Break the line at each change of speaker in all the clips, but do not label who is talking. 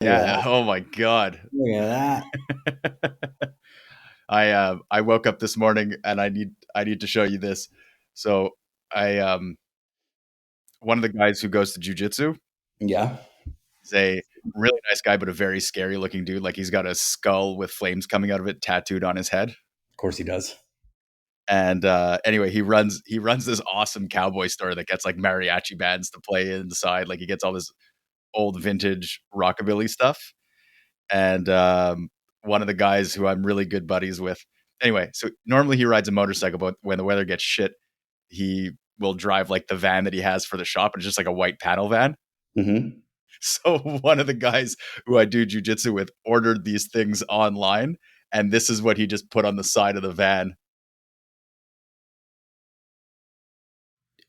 Look at
Yeah.
that.
Oh my God.
Look at that.
I woke up this morning and I need to show you this. So I one of the guys who goes to jujitsu
Yeah.
is a really nice guy, but a very scary looking dude. Like he's got a skull with flames coming out of it tattooed on his head.
Of course he does.
And anyway, he runs this awesome cowboy store that gets like mariachi bands to play inside. Like he gets all this old vintage rockabilly stuff. And one of the guys who I'm really good buddies with. Anyway, so normally he rides a motorcycle, but when the weather gets shit, he will drive like the van that he has for the shop. It's just like a white panel van.
Mm-hmm.
So one of the guys who I do jujitsu with ordered these things online, and this is what he just put on the side of the van.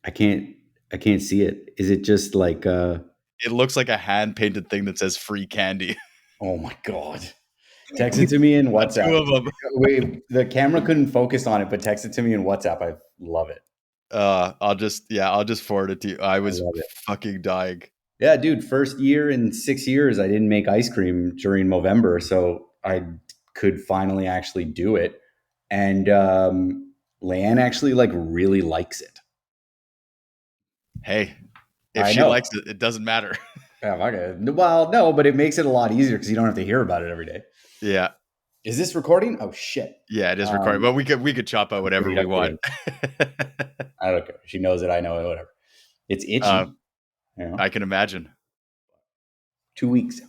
I can't I can't see it. Is it just like
It looks like a hand painted thing that says free candy.
oh my God. Text it to me in
Two
WhatsApp.
of them.
Wait, the camera couldn't focus on it, but text it to me in WhatsApp. I love it.
I'll just forward it to you. I
I
was
love it.
fucking dying.
Yeah, dude, first year in 6 years, I didn't make ice cream during November, so I could finally actually do it. And Leanne actually like really likes it.
Hey, if
I
she
know.
likes it, it doesn't matter.
Yeah, okay. Well, no, but it makes it a lot easier because you don't have to hear about it every day.
Yeah.
Is this recording? Oh shit.
Yeah, it is recording. But we could chop out
I'm putting
whatever
it
we
up
want.
again. I don't care. She knows it. I know it. Whatever. It's
uh,
itchy. You know,
I can imagine.
2 weeks.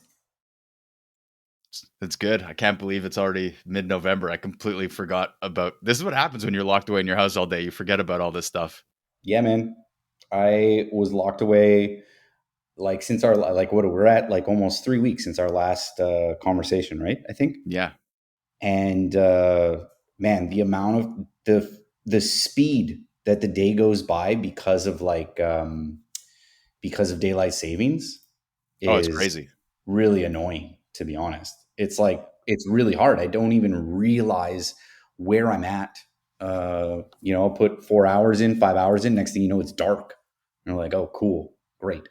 It's good. I can't believe it's already mid-November. I completely forgot about this. Is what happens when you're locked away in your house all day. You forget about all this stuff.
Yeah, man. I was locked away like since our like what we're at like almost 3 weeks since our last conversation, right? I think.
Yeah.
And man, the amount of the speed that the day goes by because of because of daylight savings
Oh, it's
is
crazy.
really annoying, to be honest. It's like it's really hard. I don't even realize where I'm at. I'll put 4 hours in, 5 hours in. Next thing you know, it's dark. And I'm like, oh, cool, great.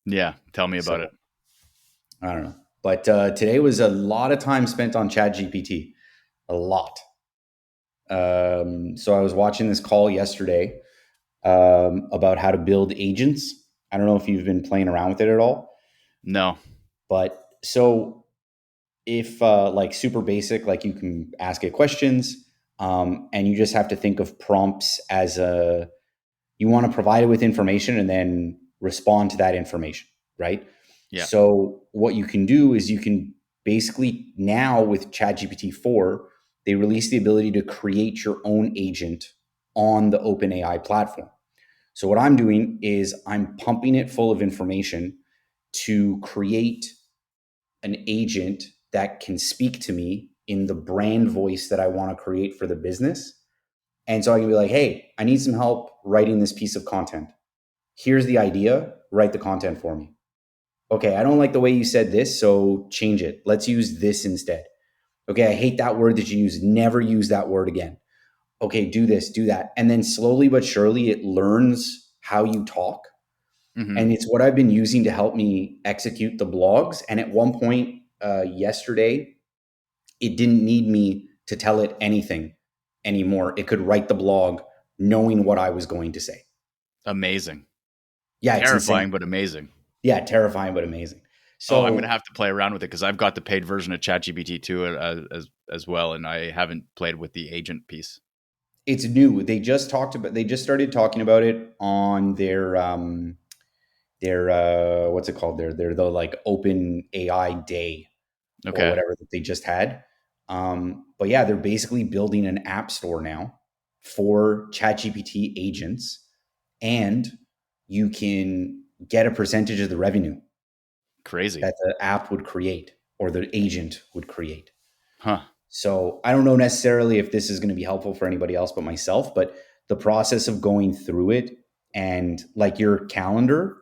Yeah. Tell me about it.
So I don't know. But today was a lot of time spent on Chat GPT. A lot. So I was watching this call yesterday about how to build agents. I don't know if you've been playing around with it at all,
No.
but so if like super basic, like you can ask it questions, and you just have to think of prompts as you want to provide it with information and then respond to that information, right?
Yeah.
So what you can do is you can basically now with ChatGPT 4, they release the ability to create your own agent on the OpenAI platform. So what I'm doing is I'm pumping it full of information to create an agent that can speak to me in the brand voice that I want to create for the business. And so I can be like, hey, I need some help writing this piece of content. Here's the idea, write the content for me. Okay, I don't like the way you said this, so change it. Let's use this instead. Okay, I hate that word that you use. Never use that word again. Okay, do this, do that. And then slowly but surely it learns how you talk.
Hmm.
And it's what I've been using to help me execute the blogs. And at one point yesterday, it didn't need me to tell it anything anymore. It could write the blog knowing what I was going to say.
Amazing.
Yeah, it's insane.
Terrifying, but amazing.
Yeah, terrifying but amazing.
Oh, I'm gonna
So
have to play around with it because I've got the paid version of ChatGPT too as well, and I haven't played with the agent piece.
it's new. They just started talking about it on their what's it called? Their the like open AI day or
Okay.
whatever that they just had. But yeah, they're basically building an app store now for ChatGPT agents, and you can get a percentage of the revenue
Crazy.
that the app would create or the agent would create.
Huh.
So I don't know necessarily if this is going to be helpful for anybody else but myself, but the process of going through it and like your calendar,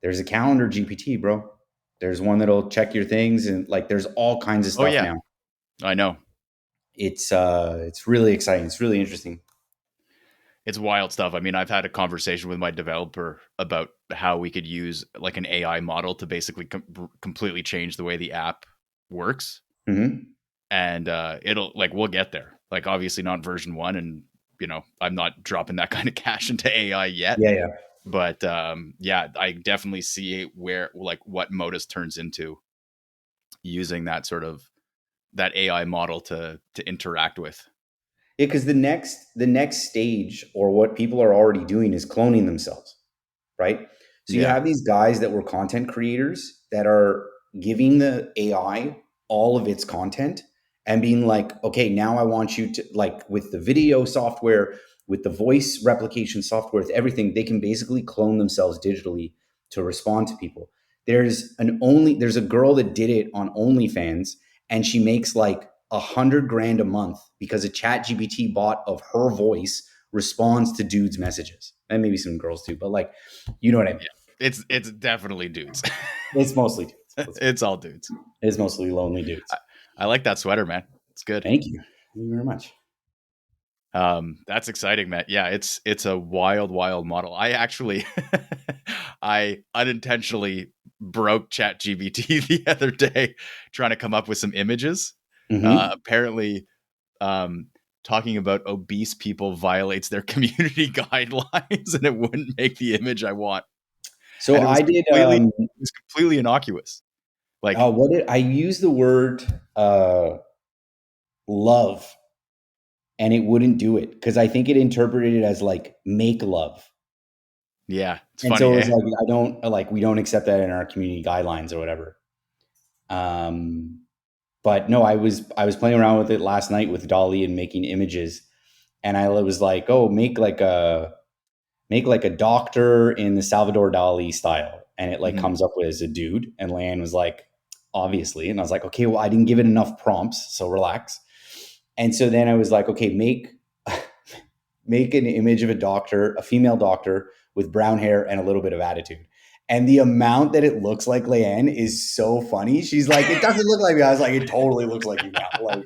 there's a calendar GPT, bro. There's one that'll check your things and like there's all kinds of
Oh
stuff
yeah,
now.
I know.
It's really exciting. It's really interesting.
It's wild stuff. I mean, I've had a conversation with my developer about how we could use like an AI model to basically completely change the way the app works.
Mm-hmm.
And it'll like we'll get there. Like obviously not version 1, and I'm not dropping that kind of cash into AI yet.
Yeah, yeah.
But yeah, I definitely see where like what Modus turns into using that AI model to interact with.
Yeah, because the next stage, or what people are already doing, is cloning themselves, right? So you
Yeah.
have these guys that were content creators that are giving the AI all of its content and being like, okay, now I want you to, like, with the video software, with the voice replication software, with everything, they can basically clone themselves digitally to respond to people. There's a girl that did it on OnlyFans, and she makes like 100 grand a month because a chat GPT bot of her voice responds to dudes' messages. And maybe some girls too, but like, you know what I mean?
Yeah. It's definitely dudes.
It's mostly dudes.
It's all dudes.
It's mostly lonely
I,
dudes.
I like that sweater, man. It's good.
Thank you. Thank you very much.
That's exciting, man. Yeah, it's a wild, wild model. I actually, I unintentionally broke ChatGPT the other day trying to come up with some images.
Hmm.
Apparently, um, talking about obese people violates their community guidelines, and it wouldn't make the image I want.
So
And
I did.
it was completely innocuous. Like,
What did I use the word love, and it wouldn't do it because I think it interpreted it as like make love.
yeah, it's
And so
funny,
it was
eh?
like, I don't like, we don't accept that in our community guidelines or whatever. Um, but no, I was playing around with it last night with Dolly and making images, and I was like, oh, make like a doctor in the Salvador Dali style, and it like
Mhm.
comes up with as a dude. And Leanne was like, obviously, and I was like, okay, well, I didn't give it enough prompts, so relax. And so then I was like, okay, make an image of a doctor, a female doctor with brown hair and a little bit of attitude. And the amount that it looks like Leanne is so funny. She's like, it doesn't look like me. I was like, it totally looks like you now. Like,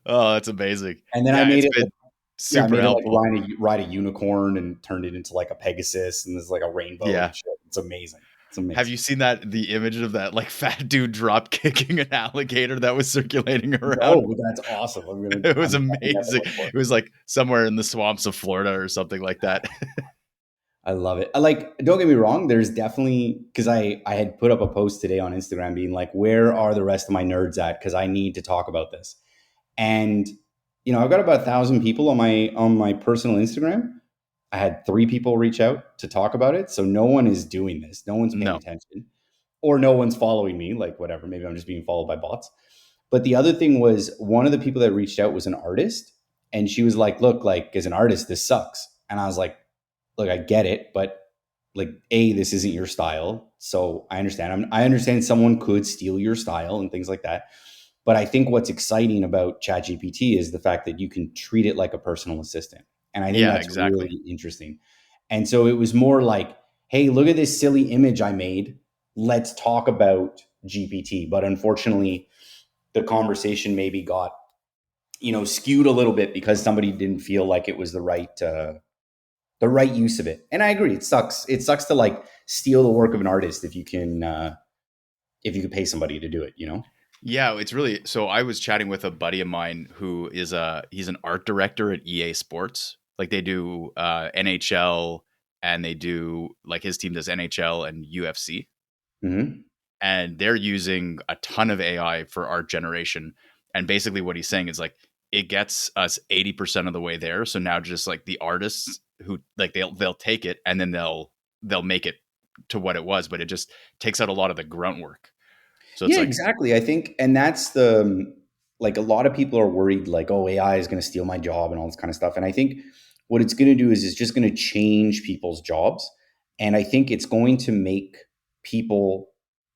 Oh, that's amazing.
and then I
Yeah,
made
it's
it,
been
yeah, I
super
made it like
helpful.
ride a unicorn and turned it into like a Pegasus, and there's like a rainbow
Yeah.
and shit. It's amazing. It's
Have
amazing.
you seen the image of that like fat dude drop kicking an alligator that was circulating around?
No, but that's awesome.
It was
I'm gonna have to
amazing.
look for it.
It was like somewhere in the swamps of Florida or something like that.
I love it. I like, don't get me wrong, there's definitely, because I had put up a post today on Instagram being like, where are the rest of my nerds at? Because I need to talk about this. And I've got about 1,000 people on my personal Instagram. I had 3 people reach out to talk about it. So no one is doing this. No one's paying
No.
attention. Or no one's following me, like whatever. Maybe I'm just being followed by bots. But the other thing was, one of the people that reached out was an artist. And she was like, look, like, as an artist, this sucks. And I was like, look, I get it, but like, this isn't your style. So I understand. I understand someone could steal your style and things like that. But I think what's exciting about ChatGPT is the fact that you can treat it like a personal assistant. And I think
Yeah,
that's
exactly.
really interesting. And so it was more like, hey, look at this silly image I made. Let's talk about GPT. But unfortunately, the conversation maybe got, skewed a little bit because somebody didn't feel like it was the right use of it. And I agree, it sucks. It sucks to like steal the work of an artist if you could pay somebody to do it.
Yeah, it's really so I was chatting with a buddy of mine who is he's an art director at EA Sports. Like they do NHL, and they do like his team does NHL and UFC.
Hmm.
And they're using a ton of AI for art generation. And basically, what he's saying is like it gets us 80% of the way there. So now just like the artists who like they'll take it and then they'll make it to what it was, but it just takes out a lot of the grunt work. So it's
Yeah,
like,
exactly. I think, and that's like, a lot of people are worried, like, oh, AI is going to steal my job and all this kind of stuff. And I think what it's going to do is it's just going to change people's jobs. And I think it's going to make people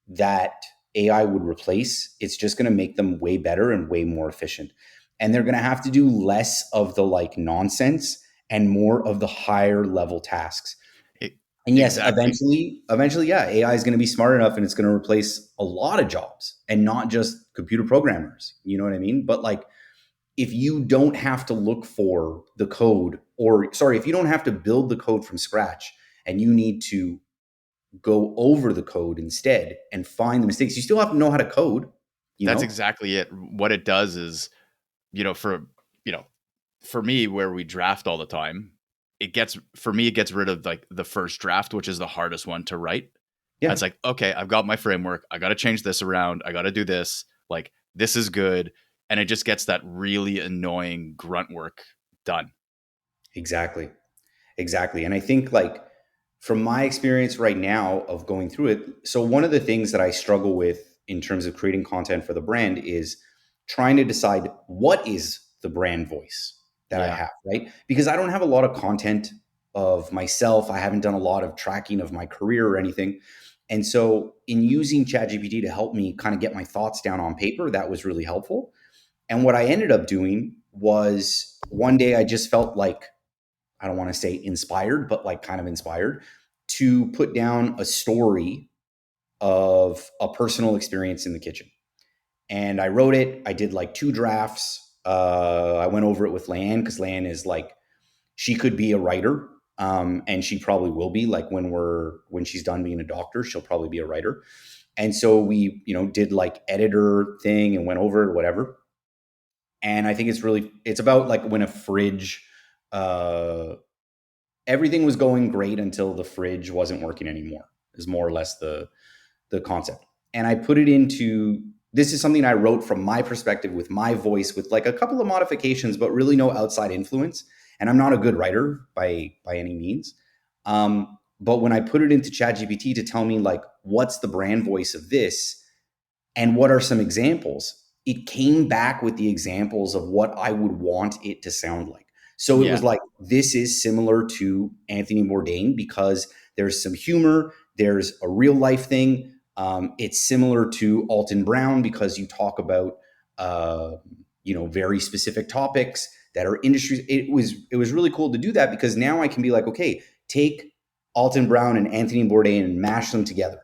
that AI would replace, it's just going to make them way better and way more efficient. And they're going to have to do less of the like nonsense and more of the higher level tasks.
it,
And yes,
exactly.
eventually, yeah, AI is going to be smart enough and it's going to replace a lot of jobs and not just computer programmers. You know what I mean? But like, if you don't have to look for the code, or sorry, if you don't have to build the code from scratch and you need to go over the code instead and find the mistakes. You still have to know how to code, you
That's
know?
exactly it. What it does is, you know, for you know, for me, where we draft all the time, it gets rid of like the first draft, which is the hardest one to write. And
Yeah,
it's like, okay, I've got my framework. I got to change this around. I got to do this. Like, this is good. And it just gets that really annoying grunt work done.
exactly. Exactly. And I think like from my experience right now of going through it, so one of the things that I struggle with in terms of creating content for the brand is trying to decide what is the brand voice that I
Yeah.
have, right? Because I don't have a lot of content of myself. I haven't done a lot of tracking of my career or anything. And so in using ChatGPT to help me kind of get my thoughts down on paper, that was really helpful. And what I ended up doing was one day I just felt like I don't want to say inspired, but like kind of inspired to put down a story of a personal experience in the kitchen. And I wrote it. I did like two drafts. I went over it with Leanne because Leanne is like, she could be a writer. And she probably will be like when she's done being a doctor, she'll probably be a writer. And so we, did like editor thing and went over it, whatever. And I think it's about like when a fridge, uh, everything was going great until the fridge wasn't working anymore is more or less the concept. And I put it into, this is something I wrote from my perspective with my voice with like a couple of modifications but really no outside influence, and I'm not a good writer by any means. But when I put it into ChatGPT to tell me like what's the brand voice of this and what are some examples, it came back with the examples of what I would want it to sound like. So it was
Yeah.
like, this is similar to Anthony Bourdain because there's some humor, there's a real life thing. It's similar to Alton Brown because you talk about, very specific topics that are industries. It was really cool to do that because now I can be like, okay, take Alton Brown and Anthony Bourdain and mash them together,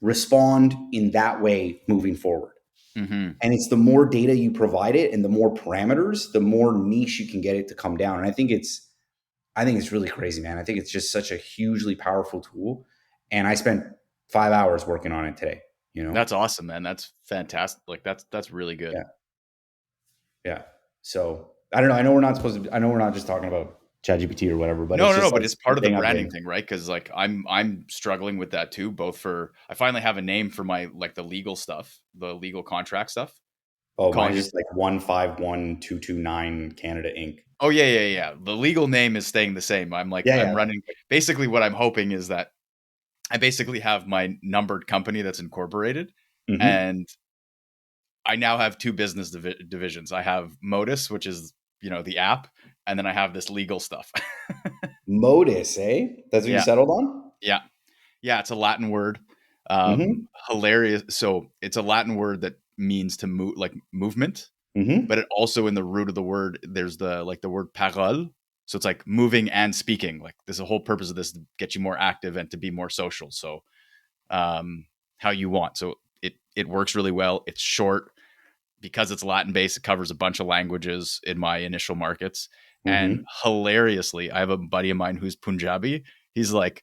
respond in that way moving forward.
Hmm.
And it's the more data you provide it and the more parameters, the more niche you can get it to come down. And I think it's really crazy, man. I think it's just such a hugely powerful tool. And I spent 5 hours working on it today, you know?
That's awesome, man. That's fantastic. Like that's really good.
Yeah. Yeah. So I don't know. I know we're not just talking about ChatGPT or whatever, but
No,
it's
no, no,
just
but
like
it's part of the
something I've
branding
been,
thing, right? Because like I'm struggling with that too. Both for I finally have a name for my like the legal stuff, the legal contract stuff. I'm
oh,
calling
mine's
it.
just like 151229 Canada Inc.
Oh yeah, yeah, yeah. The legal name is staying the same. I'm like
Yeah.
I'm
Yeah.
running. Basically, what I'm hoping is that I basically have my numbered company that's incorporated,
Mm-hmm.
and I now have two business divisions. I have Modus, which is the app, and then I have this legal stuff.
Modus, eh? That's what you
Yeah,
settled on?
yeah. Yeah, it's a Latin word. Um,
Mm-hmm.
hilarious. So it's a Latin word that means to move, like movement,
Mm-hmm.
but it also in the root of the word, there's the word parole. So it's like moving and speaking. Like there's a whole purpose of this to get you more active and to be more social. So how you want. So it works really well. It's short because it's Latin based. It covers a bunch of languages in my initial markets. And
Mm-hmm.
hilariously, I have a buddy of mine who's Punjabi. He's like,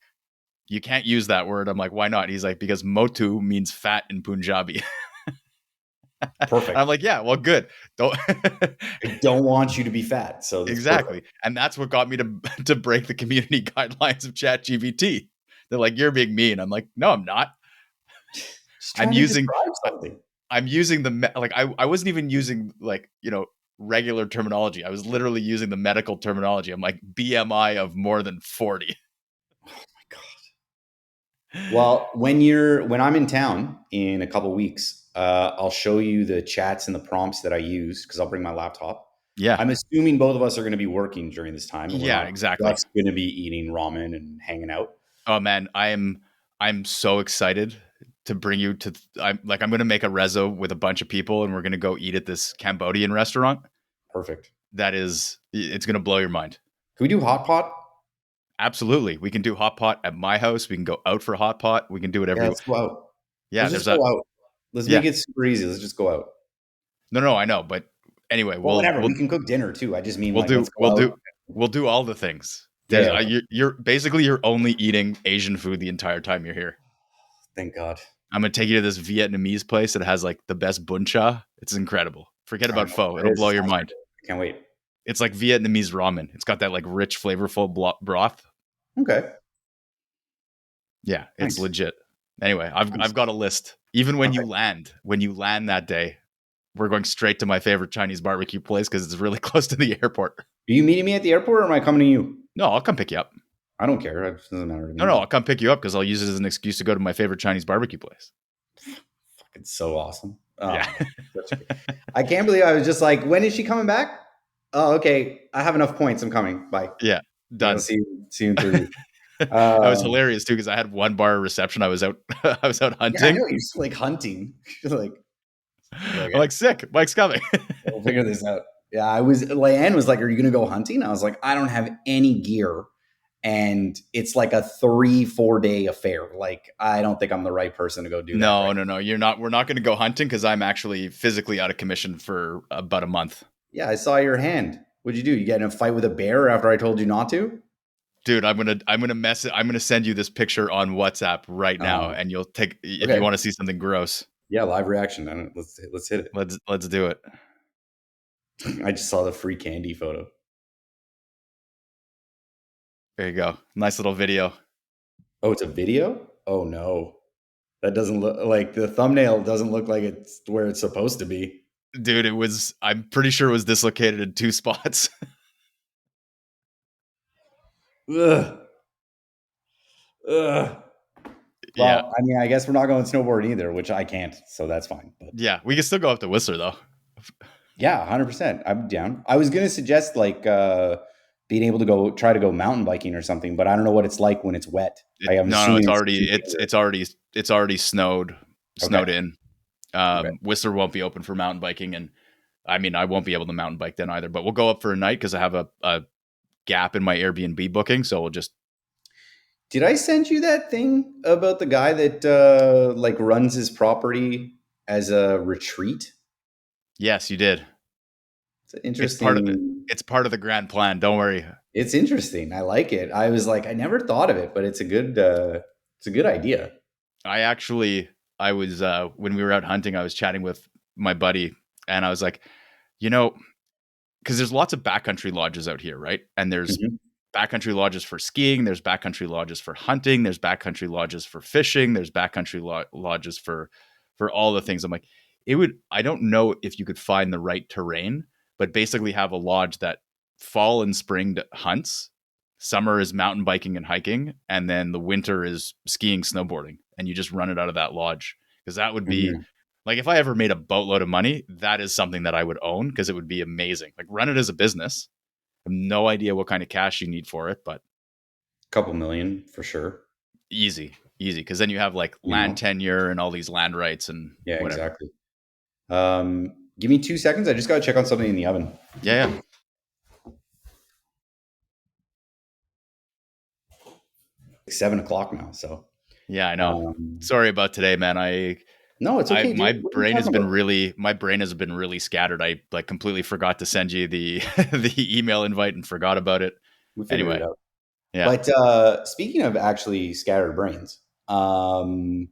you can't use that word. I'm like, why not? He's like, because motu means fat in Punjabi.
Perfect.
I'm like, yeah, well, good. Don't
I don't want you to be fat, so that's perfect.
exactly. And that's what got me to to break the community guidelines of ChatGPT. They're like, you're being mean. I'm like, no, I'm not.
Just
I'm
trying to
using
describe something.
I'm using like I wasn't even using like, regular terminology. I was literally using the medical terminology. I'm like BMI of more than 40.
Oh my God. Well, when I'm in town in a couple weeks, I'll show you the chats and the prompts that I use because I'll bring my laptop.
Yeah.
I'm assuming both of us are going to be working during this time, and we're
Yeah,
not
exactly.
just going to be eating ramen and hanging out.
Oh man, I'm so excited to bring you to. I'm going to make a rezo with a bunch of people, and we're going to go eat at this Cambodian restaurant.
Perfect.
It's going to blow your mind.
Can we do hot pot?
Absolutely, we can do hot pot at my house. We can go out for hot pot. We can do whatever
Yeah,
you.
let's go out.
Yeah,
Let's
there's
just
a
go out. Let's make
yeah.
it super easy. Let's just go out.
No, no, I know, but anyway,
Well,
we'll
whatever.
we'll
We can cook dinner too. I just mean
we'll
like
do
let's go out.
we'll do all the things.
Yeah, yeah, okay.
You're basically you're only eating Asian food the entire time you're here.
Thank God.
I'm gonna take you to this Vietnamese place that has like the best bun cha. It's incredible. Forget
I don't
about
know
pho;
what it
it'll
is.
blow
It
your
sounds pretty
mind.
good. I can't wait.
It's like Vietnamese ramen. It's got that like rich, flavorful broth.
Okay.
Yeah, it's
Nice.
legit. Anyway,
Nice.
I've got a list. Even
Okay.
when you land that day, we're going straight to my favorite Chinese barbecue place because it's really close to the airport.
Are you meeting me at the airport or am I coming to you?
No, I'll come pick you up.
I don't care. It doesn't matter to
No,
me,
no,
but
I'll come pick you up because I'll use it as an excuse to go to my favorite Chinese barbecue place.
it's so awesome. Oh
Yeah,
my God. I can't believe I was just like, when is she coming back? Oh, okay. I have enough points. I'm coming. Bye.
yeah,
You know,
done.
see you in 3 weeks.
That was
Um,
hilarious too because I had one bar reception. I was out, I was out
yeah, I
hunting.
know. You're just like hunting. You're like,
I'm
okay,
like, sick. Mike's coming.
we'll figure this out. Yeah, I was, Leanne was like, are you going to go hunting? I was like, I don't have any gear. And it's like a 3-4 day affair. Like, I don't think I'm the right person to go do that,
No,
right?
no, no. You're not. We're not going to go hunting because I'm actually physically out of commission for about a month.
Yeah, I saw your hand. What'd you do? You get in a fight with a bear after I told you not to?
Dude, I'm gonna send you this picture on WhatsApp right now,
Uh,
and you'll take if you
okay.
want to see something gross.
Yeah, live reaction. Then let's hit it.
Let's do it.
I just saw the free candy photo.
There you go. Nice little video,
Oh, it's a video? Oh no. That doesn't look like the thumbnail doesn't look like it's where it's supposed to be.
dude. It was. I'm pretty sure it was dislocated in two spots.
Ugh. Ugh.
Yeah,
Well, I mean, I guess we're not going snowboarding either, which I can't, so that's fine. But
yeah. We can still go up to Whistler though.
yeah, 100%. I'm down. I was gonna suggest like being able to go try to go mountain biking or something, but I don't know what it's like when it's wet. I'm
No, no.
assuming it's too
It's already
okay.
snowed in.
Okay.
Whistler won't be open for mountain biking, and I mean I won't be able to mountain bike then either. But we'll go up for a night because I have a gap in my Airbnb booking, so we'll just.
Did I send you that thing about the guy that like runs his property as a retreat?
Yes, you did.
It's an
It's part of it.
interesting.
It's part of the grand plan. Don't worry.
It's interesting. I like it. I was like, I never thought of it, but it's a good idea.
I actually, I was when we were out hunting, I was chatting with my buddy, and I was like, you know, because there's lots of backcountry lodges out here, right? And there's
Mhm.
backcountry lodges for skiing. There's backcountry lodges for hunting. There's backcountry lodges for fishing. There's backcountry lodges for all the things. I'm like, it would. I don't know if you could find the right terrain, but basically have a lodge that fall and spring hunts, summer is mountain biking and hiking, and then the winter is skiing, snowboarding, and you just run it out of that lodge because that would be.
Mhm.
Like if I ever made a boatload of money, that is something that I would own because it would be amazing. Like run it as a business. I have no idea what kind of cash you need for it, but
Couple million for sure.
easy, easy. Because then you have like
You
land
know?
tenure and all these land rights and
Yeah,
whatever.
exactly. Give me 2 seconds. I just got to check on something in the oven.
Yeah, yeah,
It's 7 o'clock now, so
yeah. I know.
um,
Sorry about today, man.
no, it's
I
okay, dude.
my
What are you
brain has
talking
been
about?
really my brain has been really scattered. I like completely forgot to send you the the email invite and forgot about it.
We figured it
Anyway,
out.
yeah,
But speaking of actually scattered brains, I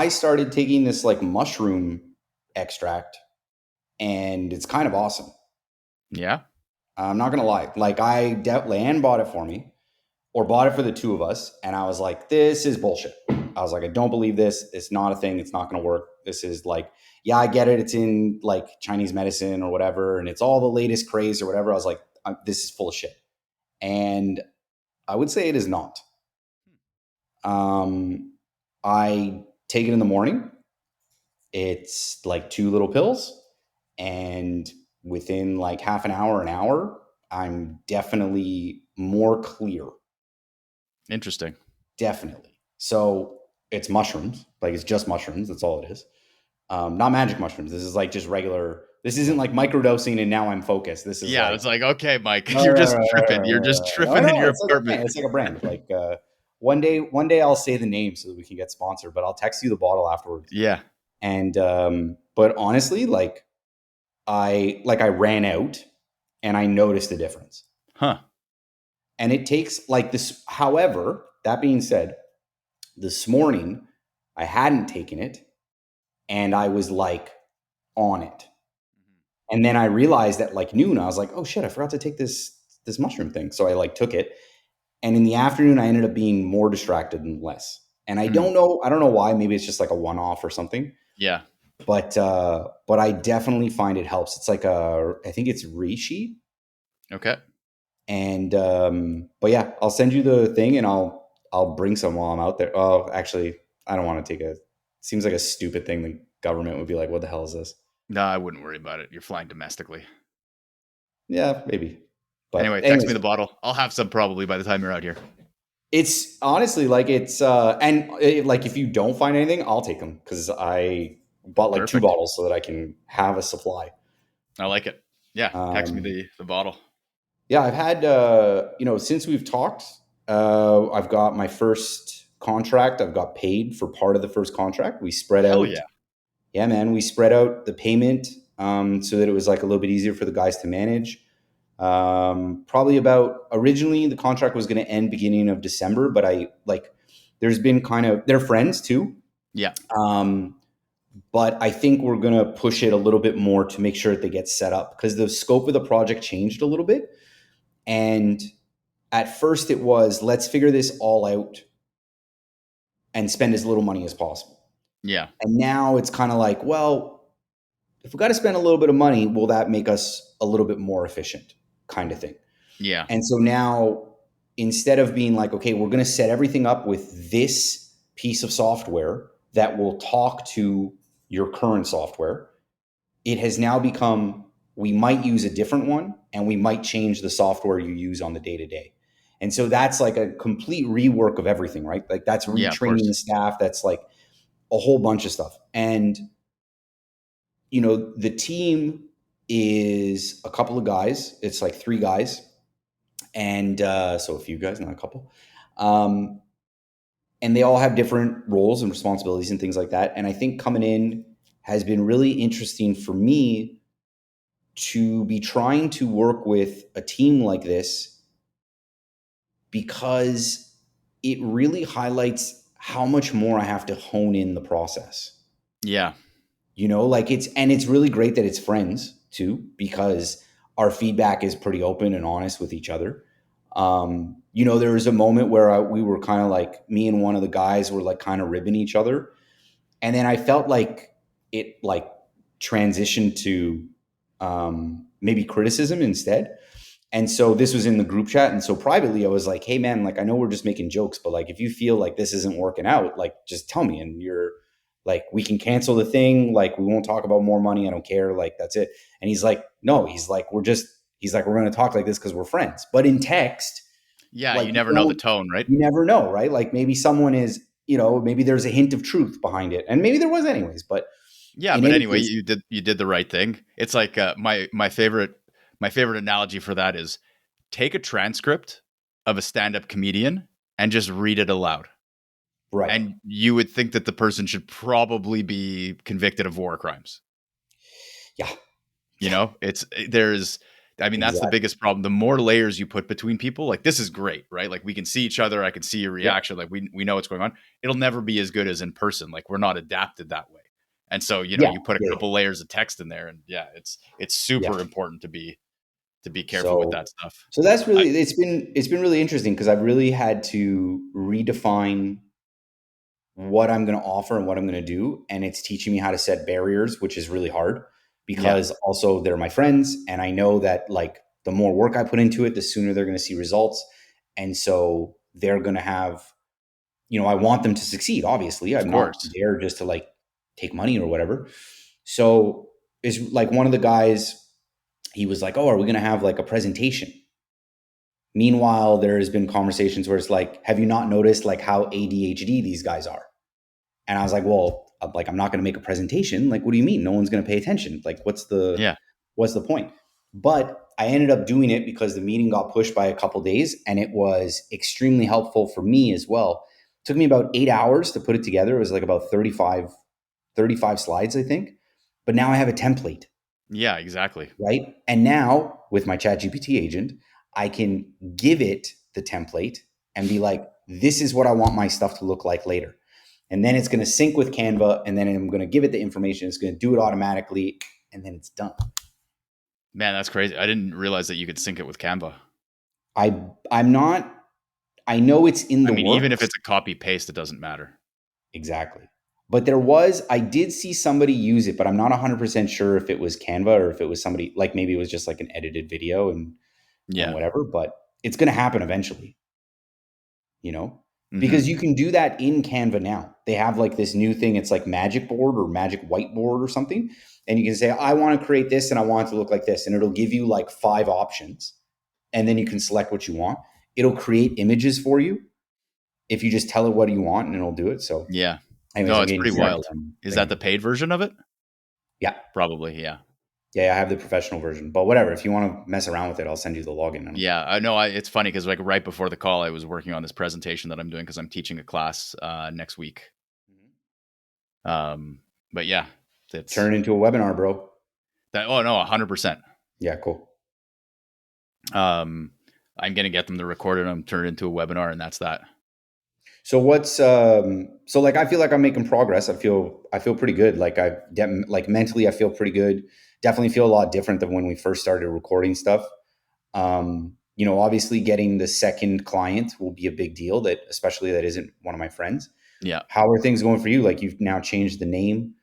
started taking this like mushroom extract, and it's kind of awesome.
yeah,
I'm not gonna lie. Like Leanne bought it for me, or bought it for the two of us, and I was like, "This is bullshit." I was like, "I don't believe this. It's not a thing. It's not gonna work. This is like, yeah, I get it. It's in like Chinese medicine or whatever, and it's all the latest craze or whatever." I was like, "This is full of shit," and I would say it is not. Um, I take it in the morning. It's like two little pills, and within like half an hour, I'm definitely more clear.
interesting.
Definitely. So it's mushrooms. Like it's just mushrooms. That's all it is. Not magic mushrooms. This is like just regular. This isn't like microdosing and now I'm focused. This is
Yeah,
like
it's like okay, Mike,
no,
you're
no,
just
no,
tripping. You're just
no, no,
tripping in
no.
your
It's like a
apartment.
brand. It's like a brand. Like one day I'll say the name so that we can get sponsored. But I'll text you the bottle afterwards.
Yeah,
And but honestly, like I ran out and I noticed the difference.
huh?
And it takes like this. However, that being said, this morning I hadn't taken it and I was like on it. And then I realized at like noon, I was like, oh shit, I forgot to take this mushroom thing. So I like took it. And in the afternoon, I ended up being more distracted and less. And
Mhm.
I don't know why. Maybe it's just like a one off or something.
Yeah.
But I definitely find it helps. It's like I think it's reishi.
Okay.
And but yeah, I'll send you the thing and I'll bring some while I'm out there. Oh, actually, I don't want to take a. Seems like a stupid thing. The government would be like, "What the hell is this?"
No, I wouldn't worry about it. You're flying domestically.
Yeah, maybe. But
Anyway, text me
anyways,
the bottle. I'll have some probably by the time you're out here.
it's honestly like like if you don't find anything, I'll take them because I bought like two
Perfect.
bottles so that I can have a supply.
I like it. Yeah, text me
Um,
the bottle.
yeah, I've had since we've talked, I've got my first contract. I've got paid for part of the first contract. We spread
Hell
out.
yeah.
Yeah, man, we spread out the payment so that it was like a little bit easier for the guys to manage. Probably about originally the contract was going to end beginning of December, but I like there's been kind of they're friends too.
Yeah.
Um, but I think we're going to push it a little bit more to make sure that they get set up because the scope of the project changed a little bit. And at first it was let's figure this all out and spend as little money as possible.
Yeah.
And now it's kind of like, well, if we got to spend a little bit of money, will that make us a little bit more efficient kind of thing?
Yeah.
And so now instead of being like, okay, we're going to set everything up with this piece of software that will talk to your current software, it has now become we might use a different one and we might change the software you use on the day to day. And so that's like a complete rework of everything, right? Like that's
Yeah, of
retraining
course.
the staff. That's like a whole bunch of stuff. And, the team is a couple of guys. It's like three guys. And so a few guys, not a couple. Um, and they all have different roles and responsibilities and things like that. And I think coming in has been really interesting for me to be trying to work with a team like this because it really highlights how much more I have to hone in the process.
Yeah.
Like it's really great that it's friends too, because our feedback is pretty open and honest with each other. There was a moment where we were kind of like me and one of the guys were like kind of ribbing each other. And then I felt like it like transitioned to maybe criticism instead. And so this was in the group chat. And so privately, I was like, hey, man, like, I know we're just making jokes, but like, if you feel like this isn't working out, like, just tell me. And you're like, we can cancel the thing. Like, we won't talk about more money. I don't care. Like, that's it. And he's like, no, he's like, we're going to talk like this because we're friends. But in text,
Yeah,
like,
you never know the tone, right?
you never know, right? Like, maybe someone is, maybe there's a hint of truth behind it. And maybe there was, anyways. But
Yeah,
in
but
any
anyway,
case,
you did the right thing. It's like my favorite analogy for that is take a transcript of a stand-up comedian and just read it aloud.
right.
And you would think that the person should probably be convicted of war crimes.
Yeah,
You
yeah,
know, it's there's I mean, that's the
exactly.
biggest problem. The more layers you put between people, like this is great, right? Like we can see each other, I can see your
Yeah,
reaction, like we know what's going on. It'll never be as good as in person. Like we're not adapted that way. And so,
yeah,
you put a
yeah,
couple layers of text in there and yeah, it's
yeah.
super important to be careful with
So
that stuff.
so that's
I
really it's been really interesting because I've really had to redefine what I'm going to offer and what I'm going to do, and it's teaching me how to set barriers, which is really hard
yeah,
because also they're my friends, and I know that like the more work I put into it, the sooner they're going to see results, and so they're going to have I want them to succeed. Obviously,
of
I'm not
course.
there just to like take money or whatever. So it's like one of the guys. He was like, "Oh, are we going to have like a presentation?" Meanwhile, there's been conversations where it's like, have you not noticed like how ADHD these guys are? And I was like, well, I'm not going to make a presentation. Like, what do you mean? No one's going to pay attention. Like,
Yeah.
what's the point? But I ended up doing it because the meeting got pushed by a couple days and it was extremely helpful for me as well. It took me about 8 hours to put it together. It was like about 35 slides, I think. But now I have a template,
Yeah, exactly.
right? And now with my ChatGPT agent, I can give it the template and be like, this is what I want my stuff to look like later. And then it's going to sync with Canva, and then I'm going to give it the information. It's going to do it automatically, and then it's done.
Man, that's crazy. I didn't realize that you could sync it with Canva.
I'm not. I know it's in
I
the
mean, even if
works.
it's a copy paste, it doesn't matter.
Exactly. But I did see somebody use it, but I'm not 100% sure if it was Canva or if it was somebody, like maybe it was just like an edited video and
Yeah.
whatever, but it's going to happen eventually, you know?
Mm-hmm.
Because you can do that in Canva now. They have like this new thing, it's like Magic Board or Magic Whiteboard or something. And you can say, I want to create this and I want it to look like this. And it'll give you like 5 options. And then you can select what you want. It'll create images for you if you just tell it what you want, and it'll do it. So
Yeah.
anyways,
No,
I'm
it's
getting
pretty
distracted
wild.
from
Is that
thing.
the paid version of it?
Yeah.
Probably, yeah.
Yeah, I have the professional version. But whatever, if you want to mess around with it, I'll send you the login. I don't care.
Yeah, I know. It's funny because like right before the call, I was working on this presentation that I'm doing because I'm teaching a class next week. But yeah, it's
Turn it into a webinar, bro.
that. Oh no, 100%.
Yeah, cool.
I'm gonna get them to record it and turn it into a webinar, and that's that.
So so like I feel like I'm making progress. I feel pretty good. Like like mentally I feel pretty good. Definitely feel a lot different than when we first started recording stuff. Obviously getting the second client will be a big deal, that especially that isn't one of my friends.
Yeah.
How are things going for you? Like you've now changed the name.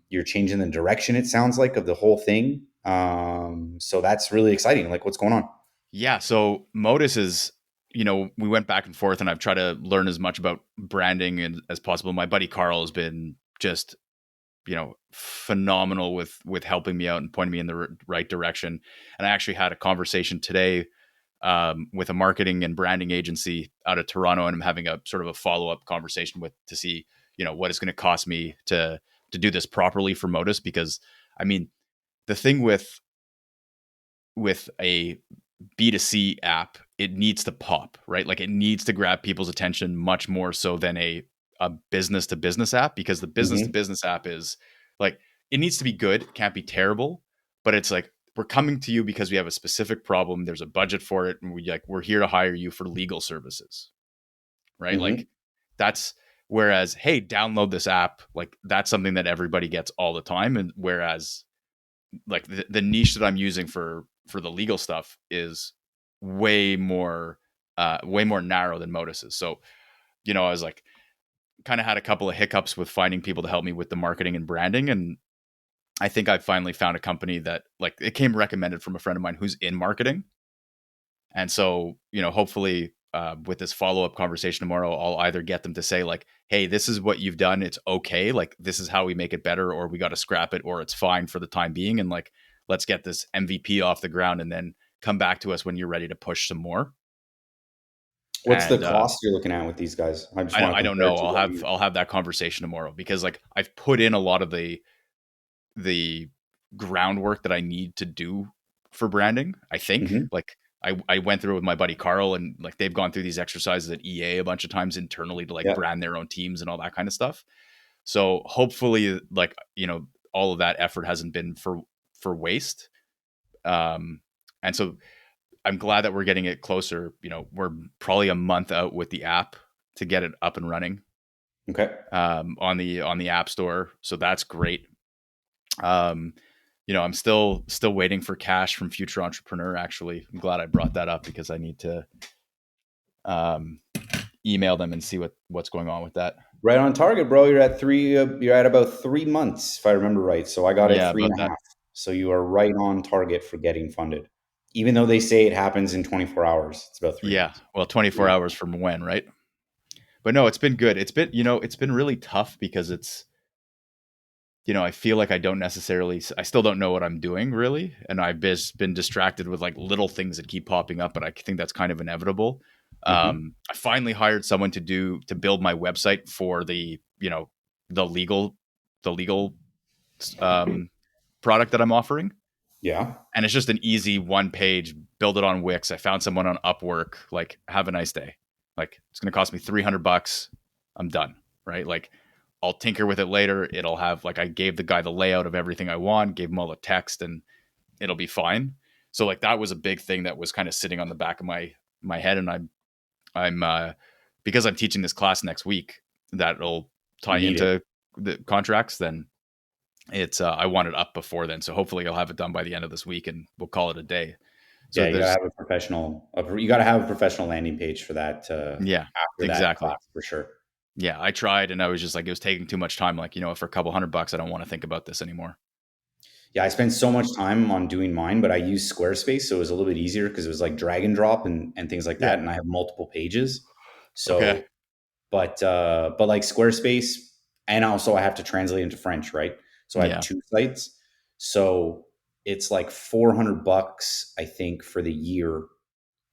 You're changing the direction, it sounds like, of the whole thing. So that's really exciting. Like what's going on?
Yeah. So Modus is, we went back and forth, and I've tried to learn as much about branding as possible. My buddy Carl has been just, phenomenal with helping me out and pointing me in the right direction. And I actually had a conversation today with a marketing and branding agency out of Toronto, and I'm having a sort of a follow up conversation with to see, what it's going to cost me to do this properly for Modus. Because I mean, the thing with a B2C app, it needs to pop, right? Like it needs to grab people's attention much more so than a business to business app, because the business to
Hmm.
business app is like, it needs to be good, it can't be terrible, but it's like, we're coming to you because we have a specific problem, there's a budget for it, and we're here to hire you for legal services, right?
Hmm.
Like that's, whereas, hey, download this app, like that's something that everybody gets all the time. And whereas like the niche that I'm using for the legal stuff is way more narrow than Modus's. So, I was like, kind of had a couple of hiccups with finding people to help me with the marketing and branding. And I think I finally found a company that, like, it came recommended from a friend of mine who's in marketing. And so, hopefully with this follow up conversation tomorrow, I'll either get them to say, like, hey, this is what you've done. It's okay. Like, this is how we make it better, or we got to scrap it, or it's fine for the time being. And like, let's get this MVP off the ground and then come back to us when you're ready to push some more.
What's the
And
cost you're looking at with these guys? I just want to
I don't
compare it
know.
to what you.
I'll have that conversation tomorrow, because like I've put in a lot of the groundwork that I need to do for branding. I think
Hmm.
like I went through it with my buddy Carl, and like they've gone through these exercises at EA a bunch of times internally to like
Yeah.
brand their own teams and all that kind of stuff. So hopefully, like, all of that effort hasn't been for waste. Um, and so I'm glad that we're getting it closer. We're probably a month out with the app to get it up and running
Okay.
on the App Store. So that's great. Um, I'm still waiting for cash from Future Entrepreneur. Actually, I'm glad I brought that up because I need to um, email them and see what's going on with that.
Right on target, bro. You're at three. You're at about 3 months, if I remember right. So I got it
Yeah,
three
about
and a
that.
half. So you are right on target for getting funded, even though they say it happens in 24 hours. It's about three
Yeah,
months.
well, 24
Yeah.
hours from when, right? But no, it's been good. It's been really tough because it's, I feel like I still don't know what I'm doing really. And I've just been distracted with like little things that keep popping up, but I think that's kind of inevitable.
Hmm.
I finally hired someone to build my website for the legal, the legal, um, product that I'm offering.
Yeah.
And it's just an easy one page, build it on Wix. I found someone on Upwork, like, have a nice day. Like, it's going to cost me $300. I'm done. Right. Like, I'll tinker with it later. It'll have, like, I gave the guy the layout of everything I want, gave him all the text, and it'll be fine. So like that was a big thing that was kind of sitting on the back of my head, and I'm because I'm teaching this class next week that'll tie
Need it.
into the contracts. Then it's I want it up before then, so hopefully I'll have it done by the end of this week, and we'll call it a day. So
Yeah, you gotta
there's
have a professional. You gotta have a professional landing page for that.
yeah,
After that
exactly.
class, for sure.
Yeah, I tried, and I was just like, it was taking too much time. Like, for a couple $100, I don't want to think about this anymore.
Yeah, I spent so much time on doing mine, but I used Squarespace, so it was a little bit easier because it was like drag and drop and things like
Yeah.
that, and I have multiple pages.
Okay.
So, but like Squarespace, and also I have to translate into French, right? So I have
Yeah.
two sites. So it's like $400, I think, for the year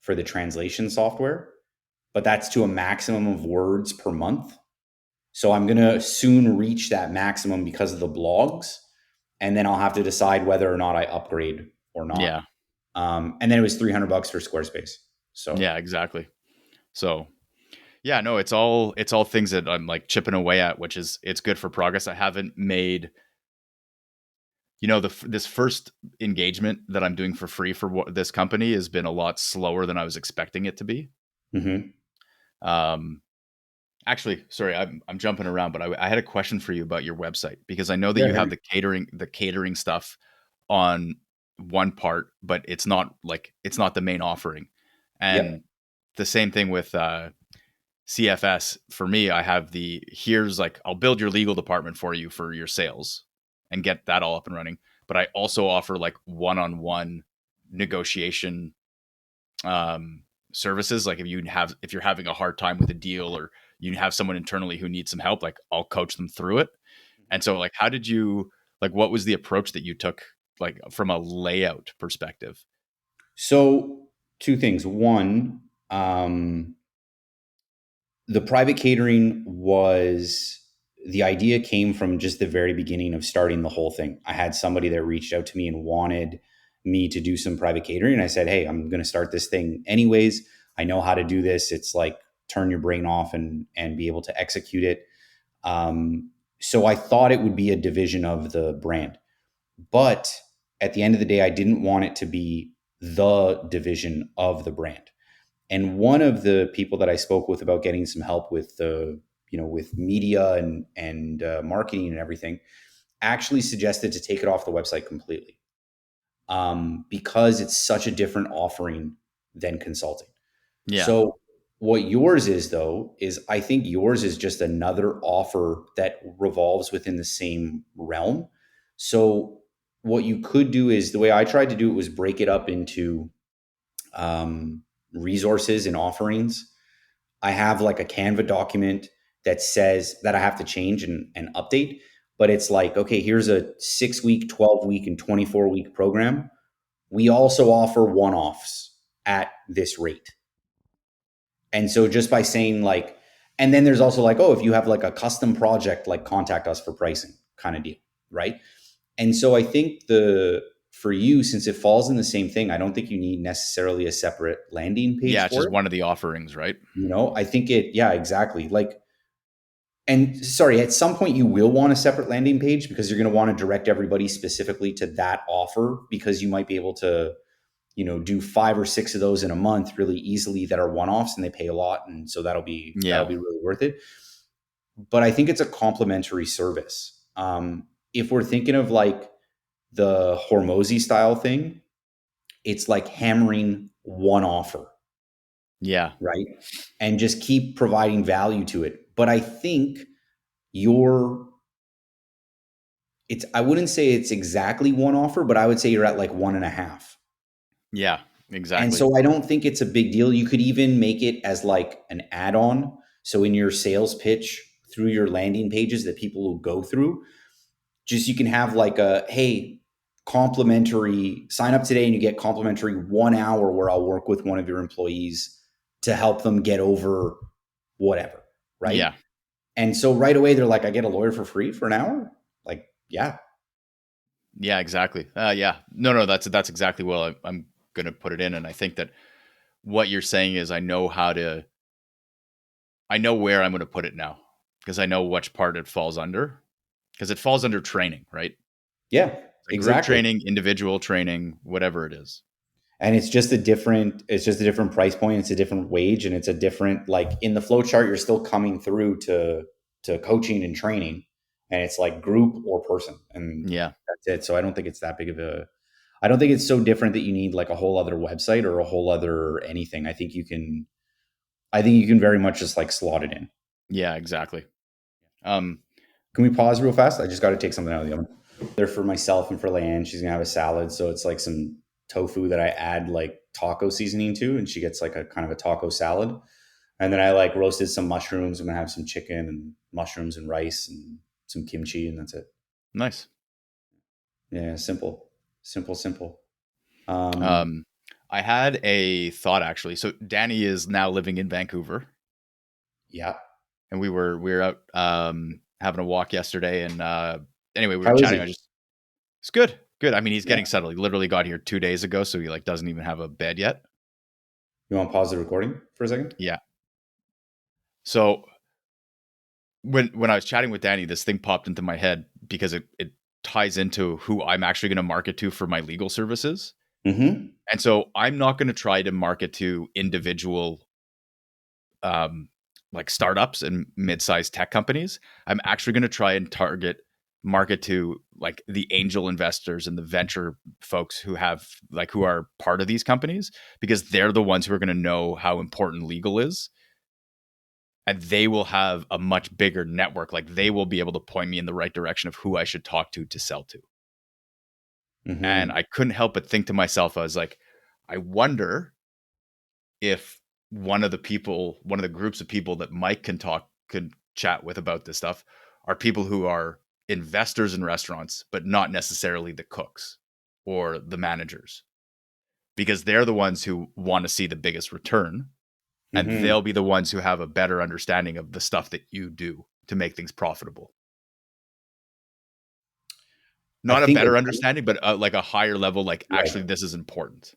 for the translation software, but that's to a maximum of words per month. So I'm gonna soon reach that maximum because of the blogs, and then I'll have to decide whether or not I upgrade or not.
Yeah.
And then it was $300 for Squarespace. So
Yeah. Exactly. So yeah, no, it's all things that I'm like chipping away at, which is it's good for progress. I haven't made this first engagement that I'm doing for free for this company has been a lot slower than I was expecting it to be.
mhm.
Um, Actually, sorry, I'm jumping around, but I had a question for you about your website because I know that
Yeah,
you have the catering stuff on one part, but it's not the main offering.
yep.
And the same thing with CFS. For me, I have here's like I'll build your legal department for you for your sales and get that all up and running. But I also offer like one-on-one negotiation um, services. Like if you're having a hard time with a deal, or you have someone internally who needs some help, like I'll coach them through it. And so like, how did you like, what was the approach that you took, like from a layout perspective?
So two things. One, the private catering was the idea came from just the very beginning of starting the whole thing. I had somebody that reached out to me and wanted me to do some private catering. And I said, hey, I'm going to start this thing anyways. I know how to do this. It's like turn your brain off and be able to execute it. So I thought it would be a division of the brand. But at the end of the day, I didn't want it to be the division of the brand. And one of the people that I spoke with about getting some help with with media and marketing and everything actually suggested to take it off the website completely, because it's such a different offering than consulting.
Yeah.
So what yours is, though, is I think yours is just another offer that revolves within the same realm. So what you could do is the way I tried to do it was break it up into resources and offerings. I have like a Canva document that says that I have to change and update, but it's like, okay, here's a 6 week, 12 week, and 24 week program. We also offer one offs at this rate. And so just by saying like, and then there's also like, oh, if you have like a custom project, like contact us for pricing kind of deal. Right. And so I think for you, since it falls in the same thing, I don't think you need necessarily a separate landing page
Yeah. It's
for
just
it.
one of the offerings, right?
I think yeah, exactly. Like, and sorry, at some point you will want a separate landing page because you're going to want to direct everybody specifically to that offer because you might be able to, do 5 or 6 of those in a month really easily that are one-offs and they pay a lot. And so that'll
Yeah.
be really worth it. But I think it's a complementary service. If we're thinking of like the Hormozy style thing, it's like hammering one offer,
Yeah.
right? And just keep providing value to it. But I think your I wouldn't say it's exactly one offer, but I would say you're at like one and a half.
Yeah.
And
Exactly.
so I don't think it's a big deal. You could even make it as like an add-on. So in your sales pitch through your landing pages that people will go through, just you can have like a, hey, complimentary, sign up today and you get complimentary 1 hour where I'll work with one of your employees to help them get over whatever, right?
Yeah.
And so right away they're like, I get a lawyer for free for an hour? Like, yeah.
Yeah. Exactly. Yeah. No, that's exactly well. I'm going to put it in. And I think that what you're saying is I know where I'm going to put it now because I know which part it falls under because it falls under training, right?
Yeah,
Like group
exactly.
training, individual training, whatever it is.
and it's just a different price point. It's a different wage, and it's a different, like, in the flow chart, you're still coming through to coaching and training, and it's like group or person, and
Yeah.
that's it. So I don't think it's that big of a, I don't think it's so different that you need like a whole other website or a whole other anything. I think you can very much just like slot it in.
Yeah, exactly. Um,
Can we pause real fast? I just got to take something out of the oven. They're for myself and for Leanne. She's gonna have a salad, so it's like some tofu that I add like taco seasoning to, and she gets like a kind of a taco salad. And then I like roasted some mushrooms. I'm gonna have some chicken and mushrooms and rice and some kimchi, and that's it.
nice.
Yeah, simple, simple, simple. Um,
Um, I had a thought actually. So Danny is now living in Vancouver,
yeah.
and we were out having a walk yesterday, and anyway, we were
How is
chatting.
he?
It's good, good. I mean, he's
Yeah.
getting settled. He literally got here 2 days ago, so he like doesn't even have a bed yet.
You want to pause the recording for a second?
Yeah. So when I was chatting with Danny, this thing popped into my head because it ties into who I'm actually going to market to for my legal services.
Mm-hmm.
And so I'm not going to try to market to individual um, like startups and mid-sized tech companies. I'm actually going to try and market to like the angel investors and the venture folks who have like who are part of these companies, because they're the ones who are going to know how important legal is, and they will have a much bigger network. Like they will be able to point me in the right direction of who I should talk to sell to. And
Mm-hmm.
I couldn't help but think to myself, I was like, I wonder if one of the groups of people that Mike could chat with about this stuff are people who are investors in restaurants, but not necessarily the cooks or the managers, because they're the ones who want to see the biggest return, and
Mm-hmm.
they'll be the ones who have a better understanding of the stuff that you do to make things profitable.
I
Not a
think
better understanding, but like a higher level, like actually
right.
this is important.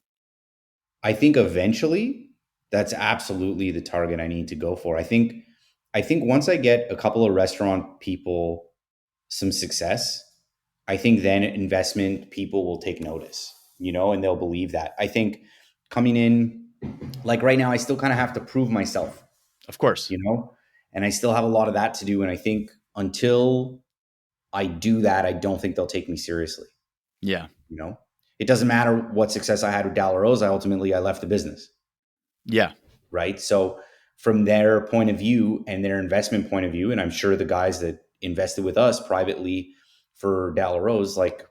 I think eventually that's absolutely the target I need to go for. I think once I get a couple of restaurant people some success, I think then investment people will take notice, and they'll believe that. I think coming in, like right now, I still kind of have to prove myself,
Of course.
you know, and I still have a lot of that to do. And I think until I do that, I don't think they'll take me seriously.
Yeah.
You know, it doesn't matter what success I had with Dalaros. I left the business,
Yeah.
right? So from their point of view and their investment point of view, and I'm sure the guys that invested with us privately for Dalaros, like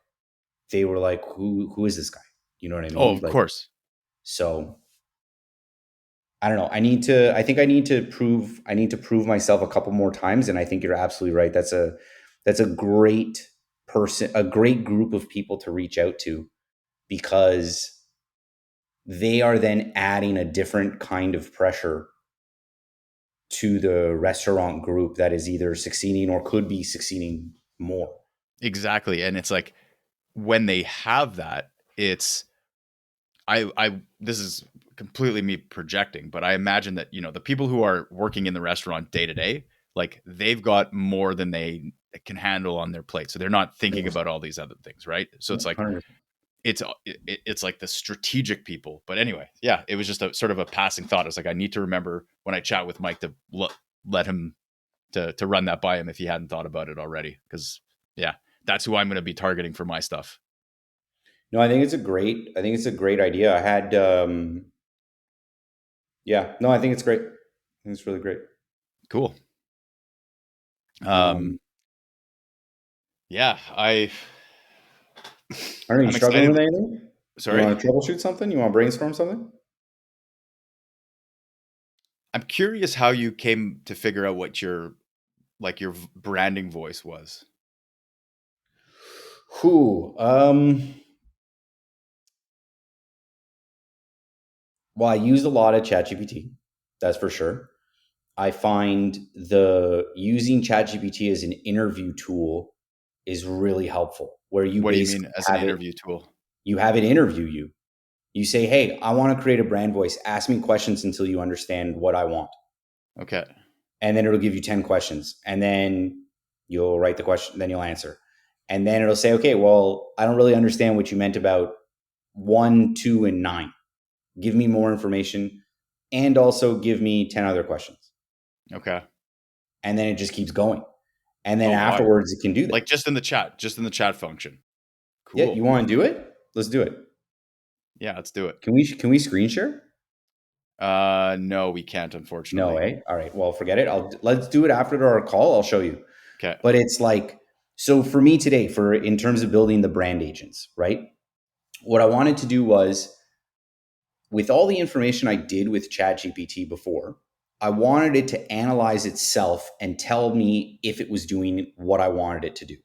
they were like, who is this guy? You know what I
Oh,
mean?
of
Like,
course.
so I don't know. I think I need to prove myself a couple more times. And I think you're absolutely right. That's a great a great group of people to reach out to, because they are then adding a different kind of pressure to the restaurant group that is either succeeding or could be succeeding more.
Exactly. And it's like when they have that, it's I this is completely me projecting, but I imagine that, the people who are working in the restaurant day to day, like they've got more than they can handle on their plate. So they're not thinking about all these other things, right? So
Yeah,
it's like
100%.
it's like the strategic people. But anyway, yeah, it was just a sort of a passing thought. It's like I need to remember when I chat with Mike to let him to run that by him if he hadn't thought about it already, because yeah, that's who I'm going to be targeting for my stuff.
No, I think it's a great idea. Yeah, no, I think it's great. I think it's really great.
Cool. Um,
Um,
yeah,
I don't know, you
I'm
struggling
excited.
with anything? You
Sorry.
want to troubleshoot something? You want to brainstorm something?
I'm curious how you came to figure out what your branding voice was.
Who? Well, I use a lot of ChatGPT. That's for sure. I find the using ChatGPT as an interview tool is really helpful, where
What do you mean as an interview tool?
you have it interview you. You say, "Hey, I want to create a brand voice. Ask me questions until you understand what I want."
Okay.
And then it'll give you 10 questions. And then you'll write the question, then you'll answer. And then it'll say, "Okay, well, I don't really understand what you meant about 1, 2, and 9." give me more information, and also give me 10 other questions.
Okay.
And then it just keeps going. And then
Oh, wow.
afterwards, it can do that.
Like just in the chat function.
Yeah, you
Cool.
want to do it? Let's do it.
Yeah, let's do it.
Can we screen share?
No, we can't,
No,
unfortunately.
eh? All right. Well, forget it. Let's do it after our call. I'll show you.
Okay.
But it's like, so for me today, for in terms of building the brand agents, right? What I wanted to do was, with all the information I did with ChatGPT before, I wanted it to analyze itself and tell me if it was doing what I wanted it to do.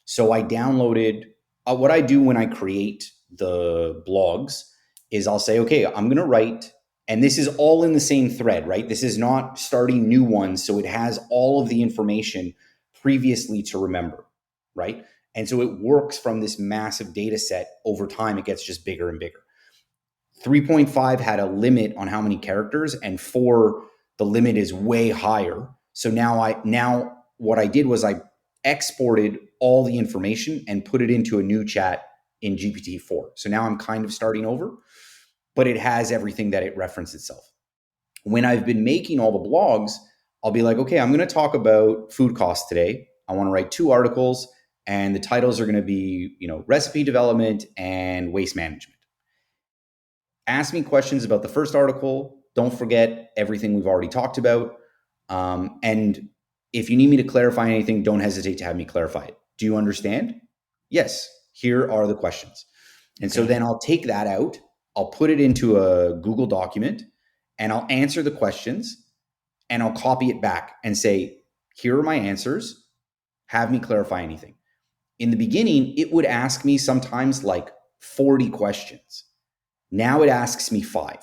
So I downloaded what I do when I create the blogs is I'll say, okay, I'm going to write, and this is all in the same thread, right? This is not starting new ones. So it has all of the information previously to remember, right? And so it works from this massive data set over time. It gets just bigger and bigger. 3.5 had a limit on how many characters, and 4, the limit is way higher. So now what I did was I exported all the information and put it into a new chat in GPT-4. So now I'm kind of starting over, but it has everything that it referenced itself. When I've been making all the blogs, I'll be like, okay, I'm going to talk about food costs today. I want to write 2 articles, and the titles are going to be, recipe development and waste management. Ask me questions about the first article. Don't forget everything we've already talked about. And if you need me to clarify anything, don't hesitate to have me clarify it. Do you understand? Yes. Here are the questions. And so then I'll take that out, I'll put it into a Google document, and I'll answer the questions, and I'll copy it back and say, here are my answers. Have me clarify anything. In the beginning, it would ask me sometimes like 40 questions. Now it asks me 5.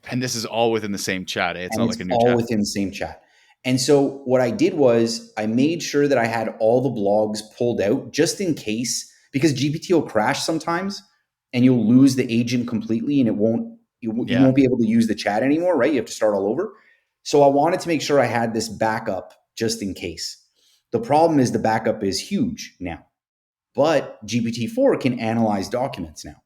And this is all within the same chat. Eh? It's
And
not
it's
like a new
all
chat.
within the same chat. And so what I did was I made sure that I had all the blogs pulled out just in case, because GPT will crash sometimes and you'll lose the agent completely, and you
Yeah.
won't be able to use the chat anymore, right? You have to start all over. So I wanted to make sure I had this backup just in case. The problem is the backup is huge now, but GPT-4 can analyze documents now.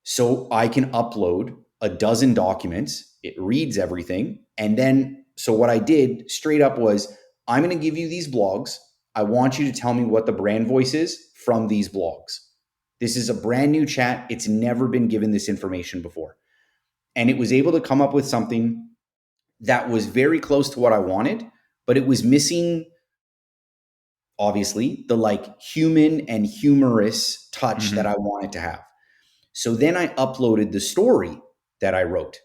So I can upload a dozen documents, it reads everything. And then, so what I did straight up was, I'm going to give you these blogs. I want you to tell me what the brand voice is from these blogs. This is a brand new chat. It's never been given this information before. And it was able to come up with something that was very close to what I wanted, but it was missing, obviously, the like human and humorous touch that
Mm-hmm.
I wanted to have. So then I uploaded the story that I wrote,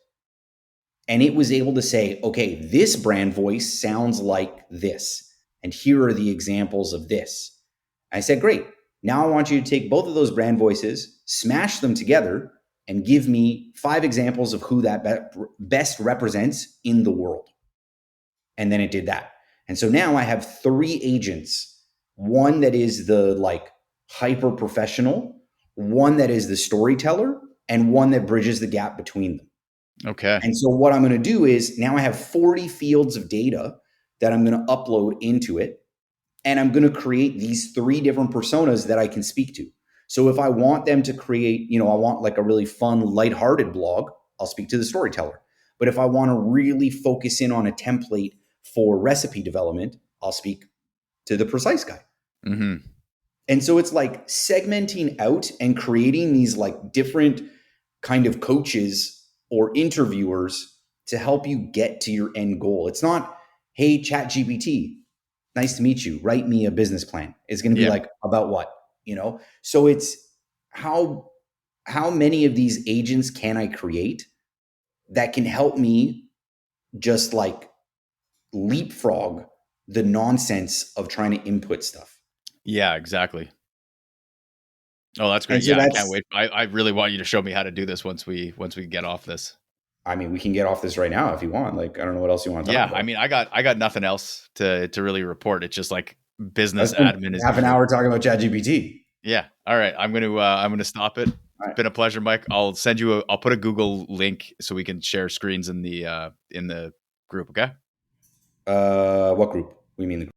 and it was able to say, okay, this brand voice sounds like this. And here are the examples of this. I said, great. Now I want you to take both of those brand voices, smash them together, and give me 5 examples of who that best represents in the world. And then it did that. And so now I have 3 agents, one that is the like hyper professional, one that is the storyteller, and one that bridges the gap between them.
Okay.
And so what I'm going to do is now I have 40 fields of data that I'm going to upload into it. And I'm going to create these 3 different personas that I can speak to. So if I want them to create, I want like a really fun, lighthearted blog, I'll speak to the storyteller. But if I want to really focus in on a template for recipe development, I'll speak to the precise guy.
Mm-hmm.
And so it's like segmenting out and creating these like different kind of coaches or interviewers to help you get to your end goal. It's not, hey, ChatGPT, nice to meet you. Write me a business plan. It's going to be
Yeah.
like, about what, So it's how many of these agents can I create that can help me just like leapfrog the nonsense of trying to input stuff.
Yeah, exactly. Oh, that's
And
great.
so
Yeah, I can't
that's,
wait. I really want you to show me how to do this once we get off this.
I mean, we can get off this right now if you want. Like, I don't know what else you want to talk
Yeah, I
about.
mean, I got nothing else to really report. It's just like
I
business
spent
admin as
half an
usual.
hour talking about ChatGPT.
Yeah. All right. I'm gonna stop it.
All
It's
right.
been a pleasure, Mike. I'll put a Google link so we can share screens in the group, okay?
What group? We mean the